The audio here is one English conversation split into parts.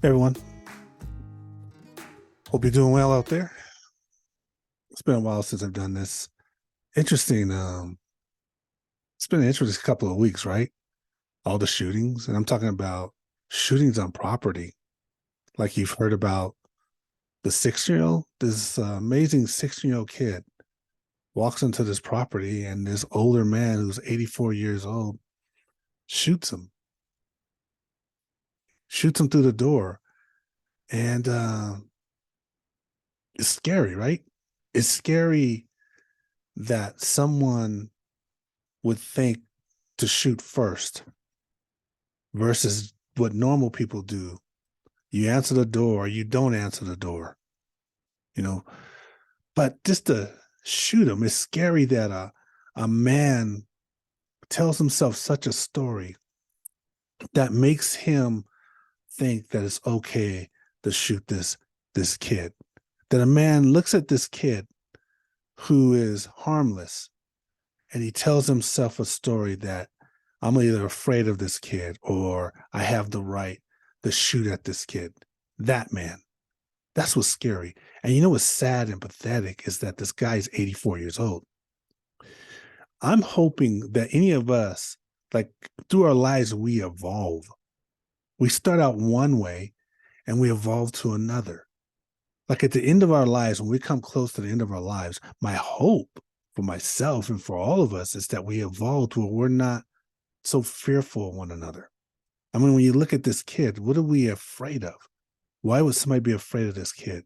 Everyone, hope you're doing well out there. It's been a while since I've done this. Interesting. It's been an interesting couple of weeks, right? All the shootings, and I'm talking about shootings on property. Like you've heard about the 6-year-old, this amazing 16-year-old kid walks into this property, and this older man who's 84 years old shoots him through the door, and it's scary, right? It's scary that someone would think to shoot first versus what normal people do. You answer the door, or you don't answer the door, you know. But just to shoot him, it's scary that a man tells himself such a story that makes him think that it's okay to shoot this kid. That a man looks at this kid who is harmless and he tells himself a story that I'm either afraid of this kid or I have the right to shoot at this kid. That man. That's what's scary. And you know what's sad and pathetic is that this guy is 84 years old. I'm hoping that any of us, like through our lives, we evolve. We start out one way and we evolve to another. Like at the end of our lives, when we come close to the end of our lives, my hope for myself and for all of us is that we evolve to where we're not so fearful of one another. I mean, when you look at this kid, what are we afraid of? Why would somebody be afraid of this kid?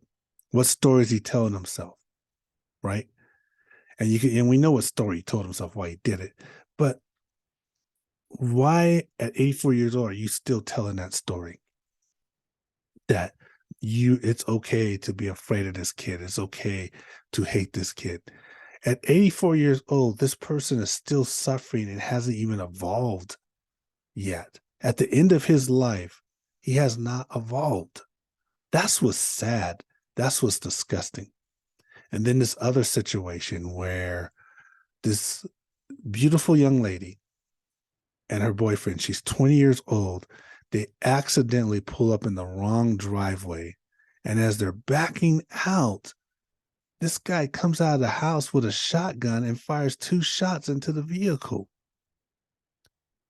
What story is he telling himself? Right? And we know what story he told himself why he did it. But why at 84 years old are you still telling that story? That it's okay to be afraid of this kid. It's okay to hate this kid. At 84 years old, this person is still suffering and hasn't even evolved yet. At the end of his life, he has not evolved. That's what's sad. That's what's disgusting. And then this other situation where this beautiful young lady and her boyfriend, she's 20 years old, they accidentally pull up in the wrong driveway. And as they're backing out, this guy comes out of the house with a shotgun and fires 2 shots into the vehicle.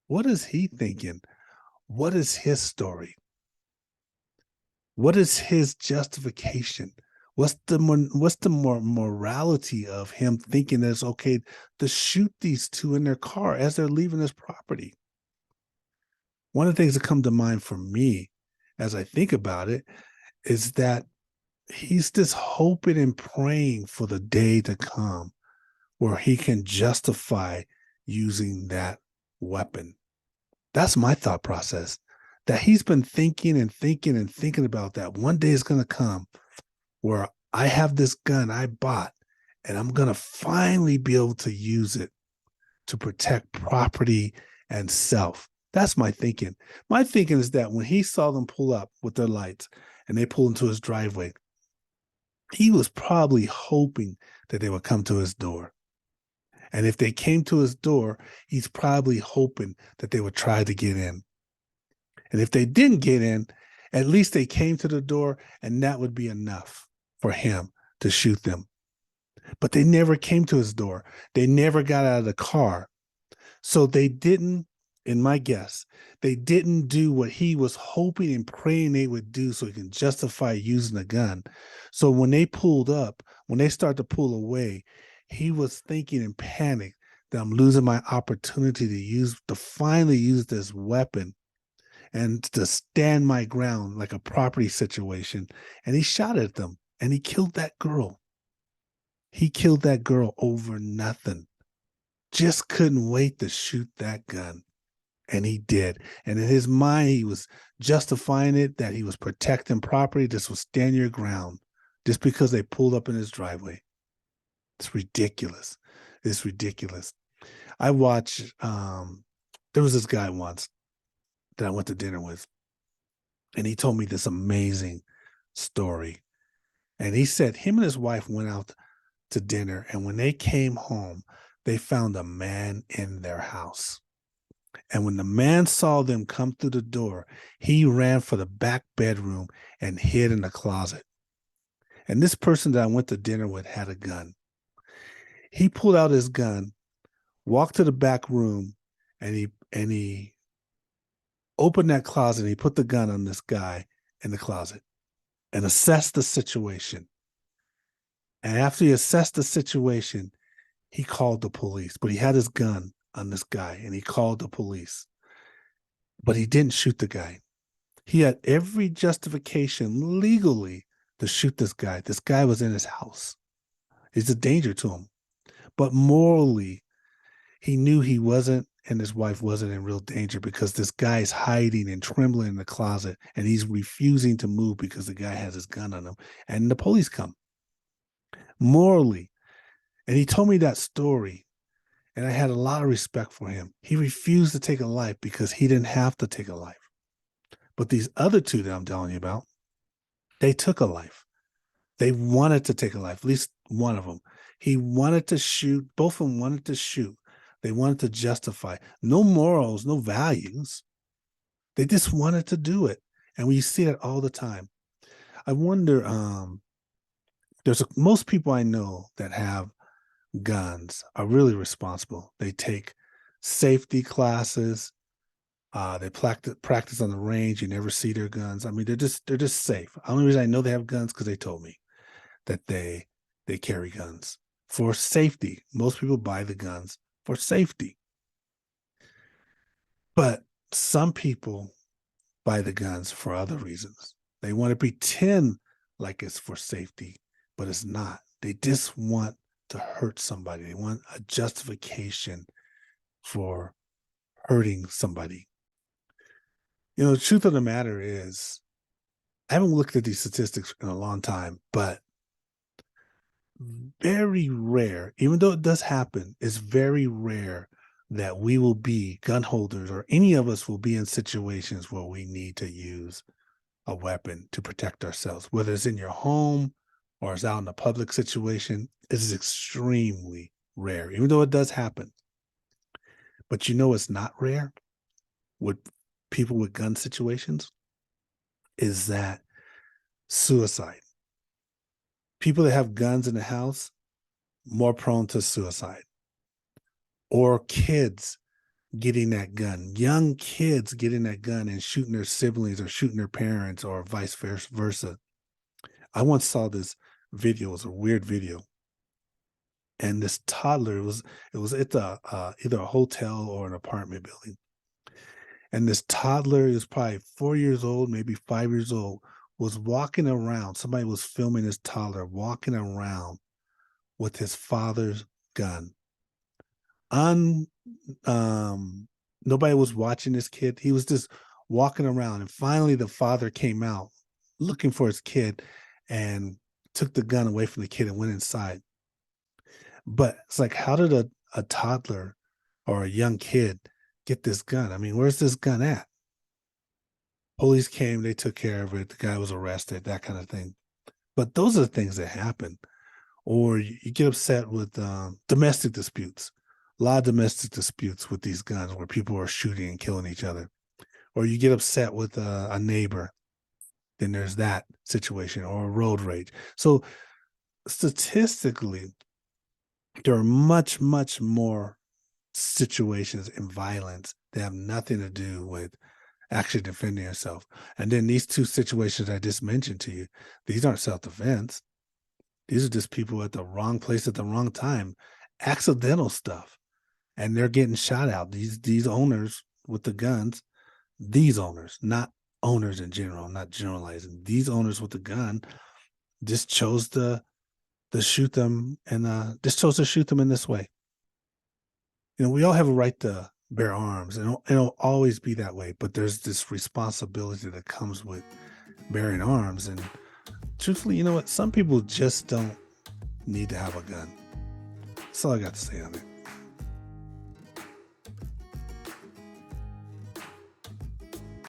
What is he thinking? What is his story? What is his justification? What's the morality of him thinking that it's okay to shoot these 2 in their car as they're leaving this property? One of the things that come to mind for me as I think about it is that he's just hoping and praying for the day to come where he can justify using that weapon. That's my thought process. That he's been thinking and thinking and thinking about that. One day is going to come where I have this gun I bought and I'm going to finally be able to use it to protect property and self. That's my thinking. My thinking is that when he saw them pull up with their lights and they pull into his driveway, he was probably hoping that they would come to his door. And if they came to his door, he's probably hoping that they would try to get in. And if they didn't get in, at least they came to the door, and that would be enough for him to shoot them. But they never came to his door. They never got out of the car. So they didn't, in my guess, they didn't do what he was hoping and praying they would do so he can justify using a gun. So when they pulled up, when they started to pull away, he was thinking in panic that I'm losing my opportunity to finally use this weapon and to stand my ground like a property situation. And he shot at them and he killed that girl. He killed that girl over nothing. Just couldn't wait to shoot that gun. And he did. And in his mind, he was justifying it that he was protecting property. This was stand your ground just because they pulled up in his driveway. It's ridiculous. It's ridiculous. I watched, there was this guy once that I went to dinner with, and he told me this amazing story. And he said him and his wife went out to dinner, and when they came home, they found a man in their house. And when the man saw them come through the door, he ran for the back bedroom and hid in the closet. And this person that I went to dinner with had a gun. He pulled out his gun, walked to the back room, and he opened that closet and he put the gun on this guy in the closet and assessed the situation. And after he assessed the situation, he called the police, but he had his gun on this guy and he called the police, but he didn't shoot the guy. He had every justification legally to shoot this guy. This guy was in his house. He's a danger to him. But morally, he knew he wasn't and his wife wasn't in real danger because this guy is hiding and trembling in the closet and he's refusing to move because the guy has his gun on him. And the police come. Morally. And he told me that story. And I had a lot of respect for him. He refused to take a life because he didn't have to take a life. But these other two that I'm telling you about, they took a life. They wanted to take a life, at least one of them. He wanted to shoot. Both of them wanted to shoot. They wanted to justify. No morals, no values. They just wanted to do it. And we see it all the time. I wonder, most people I know that have guns are really responsible. They take safety classes. They practice on the range. You never see their guns. I mean, they're just safe. The only reason I know they have guns because they told me that they carry guns for safety. Most people buy the guns for safety. But some people buy the guns for other reasons. They want to pretend like it's for safety, but it's not. They just want to hurt somebody. They want a justification for hurting somebody. You know, the truth of the matter is, I haven't looked at these statistics in a long time, but very rare, even though it does happen, it's very rare that we will be gun holders or any of us will be in situations where we need to use a weapon to protect ourselves, whether it's in your home or it's out in a public situation. It is extremely rare, even though it does happen. But you know it's not rare with people with gun situations is that suicide. People that have guns in the house, more prone to suicide. Or kids getting that gun, young kids getting that gun and shooting their siblings or shooting their parents or vice versa. I once saw this video, it was a weird video. And this toddler, it was at either a hotel or an apartment building. And this toddler is probably 4 years old, maybe 5 years old, was walking around. Somebody was filming this toddler walking around with his father's gun. Nobody was watching this kid. He was just walking around. And finally, the father came out looking for his kid and took the gun away from the kid and went inside. But it's like, how did a toddler or a young kid get this gun? I mean, where's this gun at? Police came, they took care of it. The guy was arrested, that kind of thing. But those are the things that happen. Or you get upset with domestic disputes. A lot of domestic disputes with these guns where people are shooting and killing each other. Or you get upset with a neighbor. Then there's that situation, or a road rage. So statistically, there are much, much more situations in violence that have nothing to do with actually defending yourself. And then these two situations I just mentioned to you, these aren't self-defense. These are just people at the wrong place at the wrong time, accidental stuff. And they're getting shot out. These owners with the guns, these owners, not owners in general, I'm not generalizing. These owners with the gun just chose to shoot them and just chose to shoot them in this way. You know, we all have a right to bear arms, and it'll always be that way, but there's this responsibility that comes with bearing arms. And truthfully, you know what? Some people just don't need to have a gun. That's all I got to say on it.